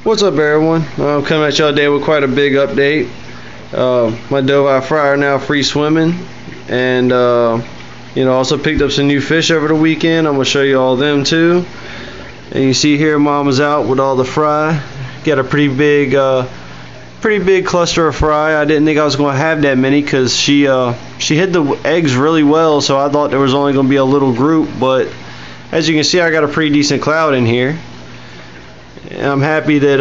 What's up, everyone? I'm coming at y'all today with quite a big update. My Doveye Fry are now free swimming, and also picked up some new fish over the weekend. I'm gonna show you all them too. And you see here, Mama's out with all the fry. Got a pretty big cluster of fry. I didn't think I was gonna have that many because she hid the eggs really well, so I thought there was only gonna be a little group. But as you can see, I got a pretty decent cloud in here. And I'm happy that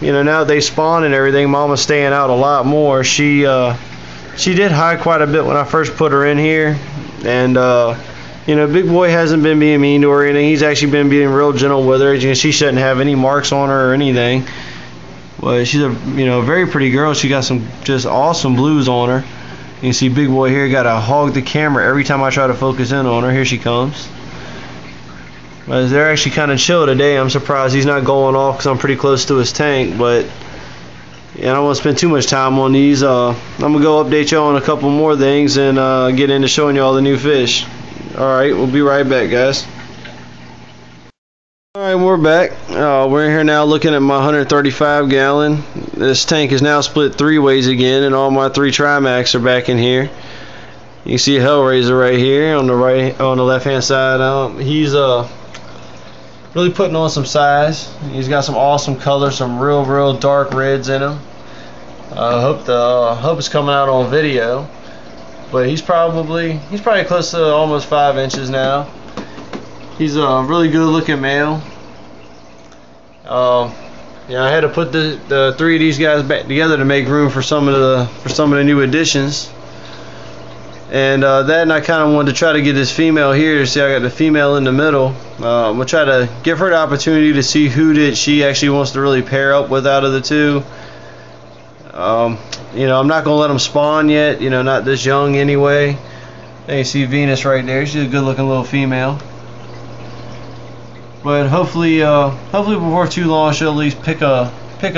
now that they spawn and everything, Mama's staying out a lot more. She did hide quite a bit when I first put her in here, and Big Boy hasn't been being mean to her or anything. He's actually been being real gentle with her. As you can see, she shouldn't have any marks on her or anything. But she's a very pretty girl. She got some just awesome blues on her. You can see Big Boy here got to hog the camera every time I try to focus in on her. Here she comes. But they're actually kind of chill today. I'm surprised he's not going off because I'm pretty close to his tank. But I don't want to spend too much time on these. I'm gonna go update y'all on a couple more things and get into showing y'all the new fish. Alright, we'll be right back, guys. Alright, we're back. We're in here now looking at my 135 gallon. This tank is now split 3 ways again, and all my 3 Trimax are back in here. You can see Hellraiser right here on the left hand side. He's really putting on some size. He's got some awesome colors, some real dark reds in him. Hope it's coming out on video. But he's probably close to almost 5 inches now. He's a really good looking male. I had to put the 3 of these guys back together to make room for some of the new additions. And I kind of wanted to try to get this female here. See, I got the female in the middle. I'm gonna try to give her the opportunity to see who that she actually wants to really pair up with out of the 2. I'm not gonna let them spawn yet. Not this young anyway. There you see Venus right there. She's a good-looking little female. But hopefully before too long, she'll at least pick a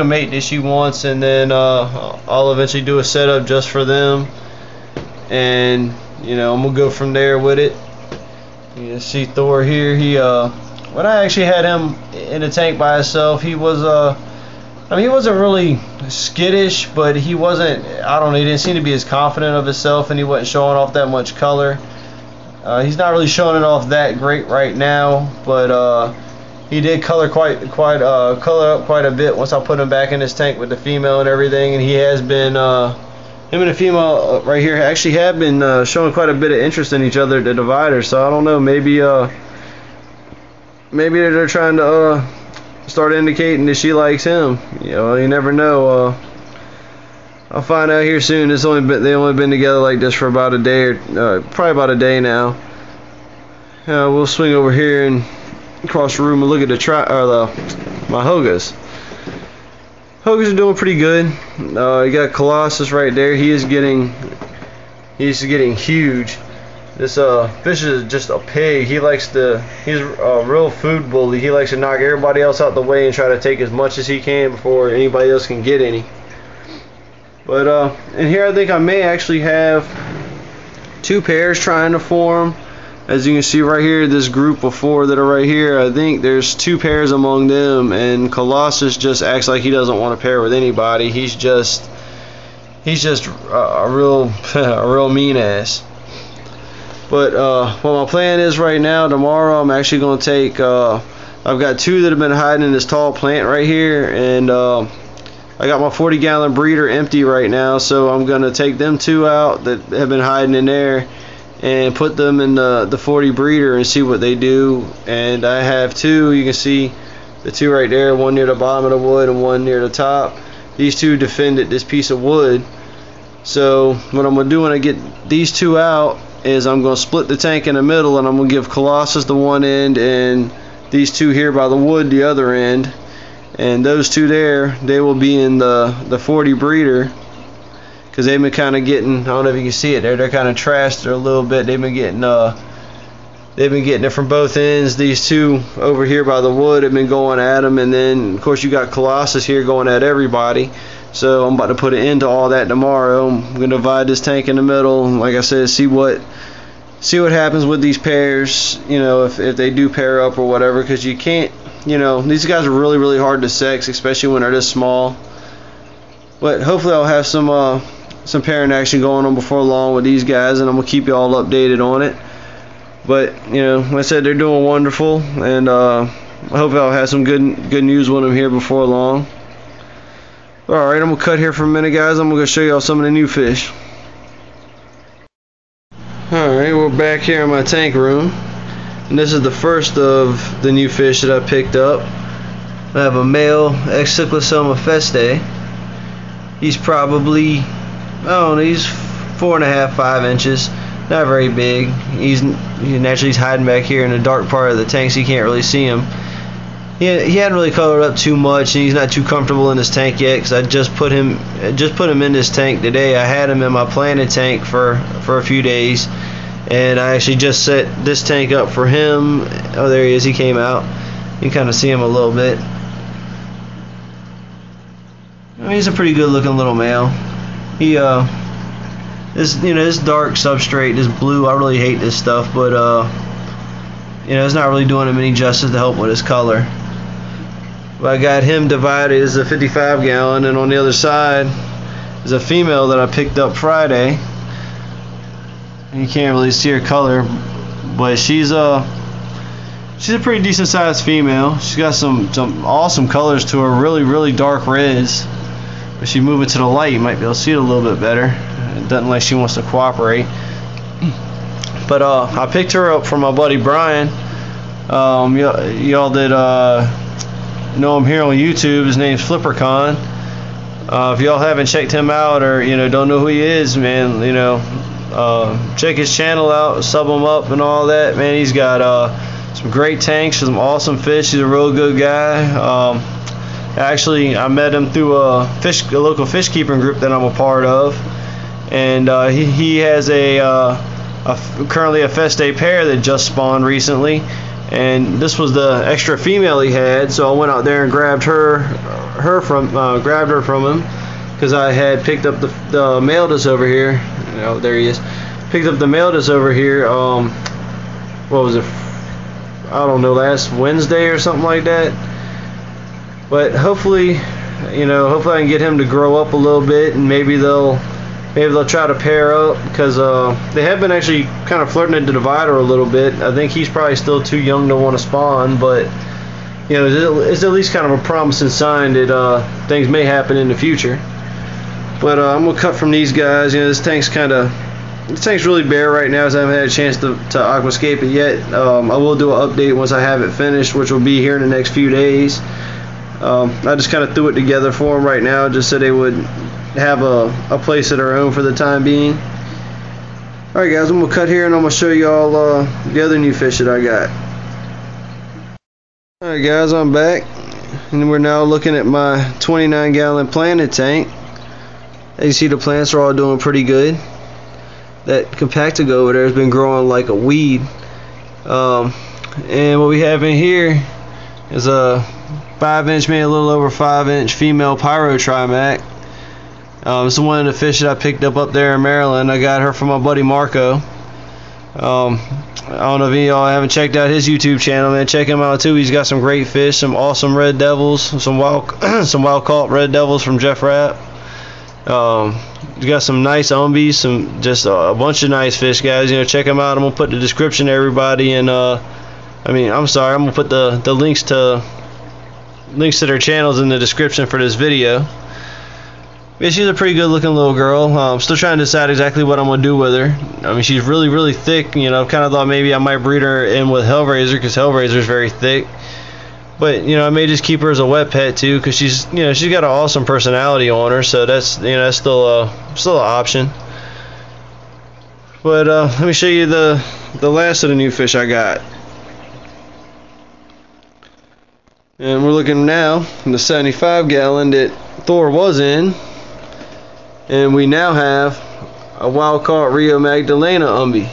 mate that she wants, and then I'll eventually do a setup just for them. And I'm gonna go from there with it. You see Thor here. When I actually had him in the tank by himself, he was he wasn't really skittish, but he wasn't, he didn't seem to be as confident of himself, and he wasn't showing off that much color. He's not really showing it off that great right now, but he did color up quite a bit once I put him back in his tank with the female and everything. And he has been him and the female right here actually have been showing quite a bit of interest in each other at the divider. So I don't know, maybe they're trying to start indicating that she likes him. You never know. I'll find out here soon. They only been together like this for about a day, or probably about a day now. We'll swing over here and across the room and look at my Hogas. Hogas are doing pretty good. You got Colossus right there. He's getting huge. This fish is just a pig. He's a real food bully. He likes to knock everybody else out the way and try to take as much as he can before anybody else can get any. But in here I think I may actually have 2 pairs trying to form. As you can see right here, this group of 4 that are right here, I think there's 2 pairs among them, and Colossus just acts like he doesn't want to pair with anybody. He's just a real mean ass. But what my plan is right now, tomorrow I'm actually going to take, I've got 2 that have been hiding in this tall plant right here, and I got my 40 gallon breeder empty right now, so I'm going to take them 2 out that have been hiding in there and put them in the 40 breeder and see what they do. And I have 2, you can see the 2 right there, one near the bottom of the wood and one near the top. These 2 defended this piece of wood. So what I'm going to do when I get these 2 out is I'm going to split the tank in the middle, and I'm going to give Colossus the one end and these 2 here by the wood the other end. And those 2 there, they will be in the 40 breeder, because they've been kind of getting, I don't know if you can see it there, they're kind of trashed a little bit. They've been getting it from both ends. These 2 over here by the wood have been going at them, and then of course you got Colossus here going at everybody. So I'm about to put an end to all that tomorrow. I'm going to divide this tank in the middle, and like I said, see what happens with these pairs, if they do pair up or whatever, because you can't you know, these guys are really, really hard to sex, especially when they're this small. But hopefully I'll have some pairing action going on before long with these guys, and I'm gonna keep you all updated on it. But you know, like I said, they're doing wonderful, and I hope I'll have some good news with them here before long. Alright, I'm gonna cut here for a minute, guys. I'm gonna show y'all some of the new fish. Alright, we're back here in my tank room, and this is the first of the new fish that I picked up. I have a male Excyclosoma feste. He's probably, I don't know, he's 4.5, 5 inches. Not very big. He's hiding back here in the dark part of the tank, so you can't really see him. He hadn't really colored up too much, and he's not too comfortable in this tank yet, because I just put him in this tank today. I had him in my planted tank for a few days, and I actually just set this tank up for him. Oh, there he is. He came out. You can kind of see him a little bit. I mean, he's a pretty good looking little male. He this dark substrate, this blue, I really hate this stuff, but it's not really doing him any justice to help with his color. But I got him divided as a 55 gallon, and on the other side is a female that I picked up Friday. You can't really see her color, but she's a pretty decent sized female. She's got some awesome colors to her, really, really dark reds. If you move it to the light, you might be able to see it a little bit better. It doesn't like she wants to cooperate. But I picked her up from my buddy Brian. Y'all that know him here on YouTube, his name's Flippercon. If y'all haven't checked him out, or don't know who he is, man, check his channel out, sub him up and all that. Man, he's got some great tanks, some awesome fish. He's a real good guy. Actually, I met him through a local fish keeping group that I'm a part of, and he has currently a Feste pair that just spawned recently, and this was the extra female he had, so I went out there and grabbed her from him, because I had picked up the male that's over here. There he is. Picked up the male that's over here. What was it? I don't know, last Wednesday or something like that. But hopefully I can get him to grow up a little bit, and maybe they'll try to pair up, because they have been actually kind of flirting at the divider a little bit. I think he's probably still too young to want to spawn, but it's at least kind of a promising sign that things may happen in the future. But I'm gonna cut from these guys. This tank's really bare right now, as I haven't had a chance to aquascape it yet. I will do an update once I have it finished, which will be here in the next few days. I just kind of threw it together for them right now, just so they would have a place of their own for the time being. Alright guys, I'm going to cut here, and I'm going to show you all the other new fish that I got. Alright guys, I'm back, and we're now looking at my 29 gallon planted tank. As you see, the plants are all doing pretty good. That Compactigo over there has been growing like a weed. And what we have in here is a 5-inch, maybe a little over 5-inch female Pyrotrimac. It's one of the fish that I picked up there in Maryland. I got her from my buddy Marco. I don't know if any of y'all haven't checked out his YouTube channel, man. Check him out too. He's got some great fish, some awesome red devils, some wild caught red devils from Jeff Rapp. He's got some nice umbies, just a bunch of nice fish, guys. Check him out. I'm gonna put the description to everybody, and I'm gonna put the links to their channels in the description for this video. Yeah, she's a pretty good looking little girl. I'm still trying to decide exactly what I'm going to do with her. She's really, really thick. I've kind of thought maybe I might breed her in with Hellraiser, because Hellraiser is very thick. But, I may just keep her as a wet pet too, because she's got an awesome personality on her. So that's still an option. But let me show you the last of the new fish I got. And we're looking now in the 75 gallon that Thor was in. And we now have a wild caught Rio Magdalena umbie.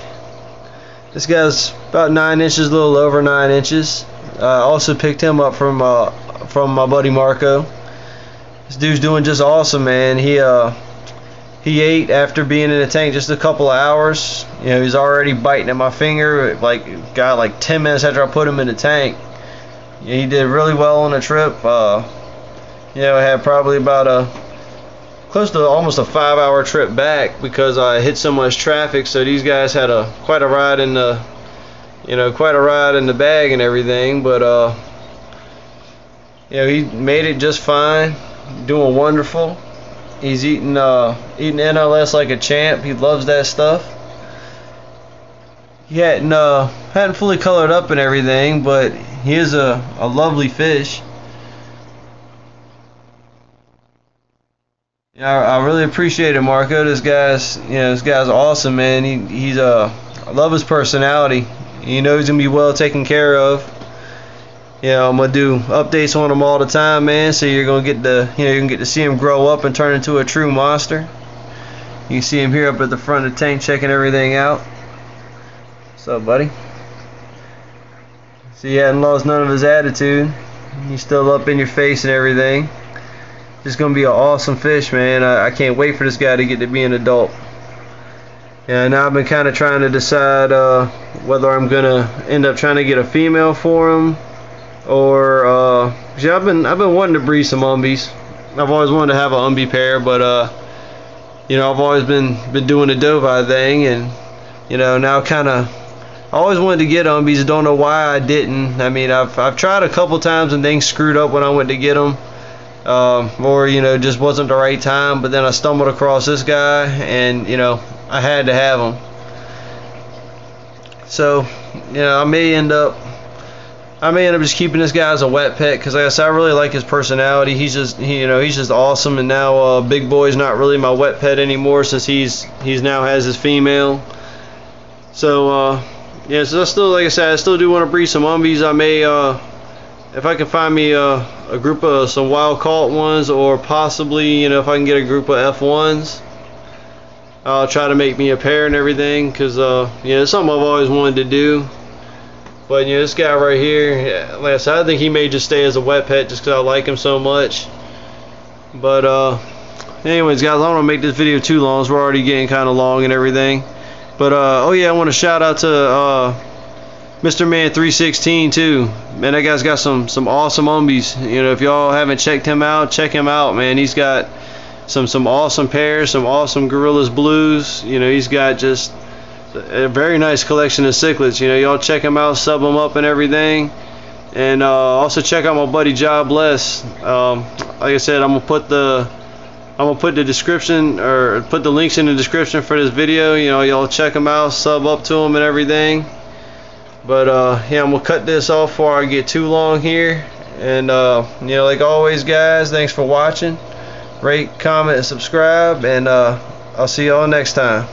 This guy's about 9 inches, a little over 9 inches. I also picked him up from my buddy Marco. This dude's doing just awesome, man. He ate after being in the tank just a couple of hours. He's already biting at my finger. Got 10 minutes after I put him in the tank. he did really well on the trip. You know, I had probably about close to almost a 5-hour trip back because I hit so much traffic. So these guys had quite a ride in the, you know, quite a ride in the bag and everything. But you know, he made it just fine, doing wonderful. He's eating NLS like a champ. He loves that stuff. He hadn't fully colored up and everything, but he is a lovely fish. Yeah, I really appreciate it, Marco. This guy's awesome, man. I love his personality. You know he's gonna be well taken care of. You know, I'm gonna do updates on him all the time, man. So you're gonna get to see him grow up and turn into a true monster. You can see him here up at the front of the tank checking everything out. What's up, buddy? See, he hadn't lost none of his attitude. He's still up in your face and everything. It's gonna be an awesome fish, man. I can't wait for this guy to get to be an adult. Yeah, now I've been kind of trying to decide whether I'm gonna end up trying to get a female for him, or yeah, I've been wanting to breed some umbies. I've always wanted to have an umbie pair, but you know, I've always been doing the Dovi thing, and you know, now I always wanted to get umbies. Don't know why I didn't. I mean, I've tried a couple times and things screwed up when I went to get them. Or you know, just wasn't the right time. But then I stumbled across this guy, and you know, I had to have him. So you know, I may end up just keeping this guy as a wet pet, because like I said, I really like his personality. He's just awesome. And now Big Boy's not really my wet pet anymore, since he's now has his female. So yeah, so like I said, I still do want to breed some umbies. I may if I can find me a group of some wild caught ones, or possibly, you know, if I can get a group of F1s, I'll try to make me a pair and everything, because you know, it's something I've always wanted to do. But you know, this guy right here, yeah, like I said, I think he may just stay as a wet pet just because I like him so much. But anyways, guys, I don't want to make this video too long, so we're already getting kind of long and everything. But oh yeah, I want to shout out to Mr. Man 316 too. Man, that guy's got some awesome umbies. You know, if y'all haven't checked him out, check him out, man. He's got some awesome pairs, some awesome Gorillas Blues. You know, he's got just a very nice collection of cichlids. You know, y'all check him out, sub him up and everything. And also check out my buddy Job Bless. Like I said, I'm gonna put the description, or put the links in the description for this video. You know, y'all check him out, sub up to him and everything. But yeah, I'm gonna cut this off before I get too long here. And you know, like always, guys, thanks for watching. Rate, comment, and subscribe, and I'll see y'all next time.